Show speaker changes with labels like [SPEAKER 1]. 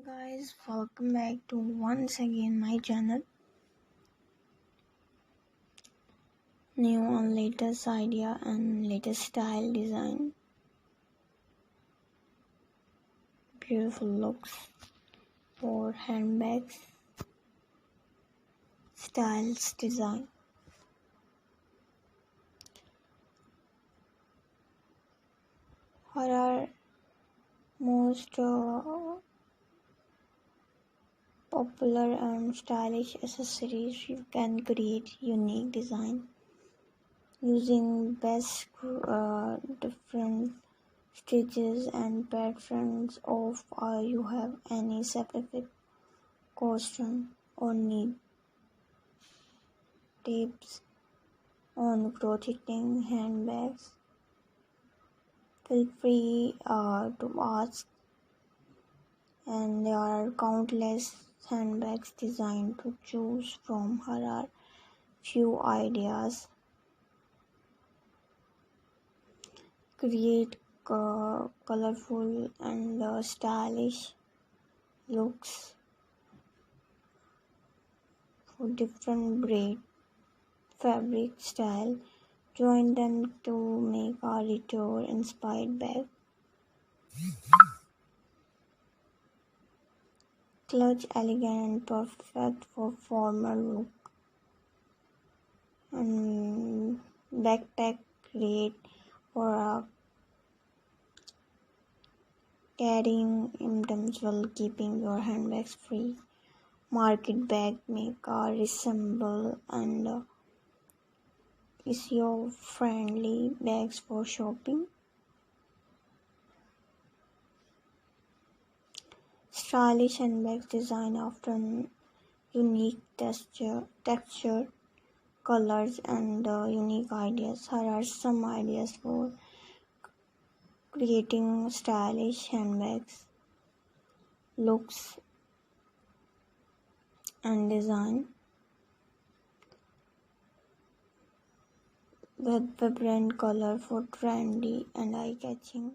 [SPEAKER 1] Guys, welcome back to once again my channel. New on latest idea and latest style design. Beautiful looks for handbags. Styles design. What are most popular and stylish accessories? You can create unique design using best different stitches and patterns of you have any specific question or need tips on crocheting handbags, feel free to ask, and there are countless handbags designed to choose from. Here are few ideas. Create colorful and stylish looks for different braid, fabric style. Join them to make a retro inspired bag. Clutch elegant and perfect for formal look. And backpack great for carrying items while keeping your handbags free. Market bag make a resemble and is your friendly bags for shopping. Stylish handbags design often unique texture, colors, and unique ideas. Here are some ideas for creating stylish handbags, looks, and design. With vibrant color for trendy and eye-catching.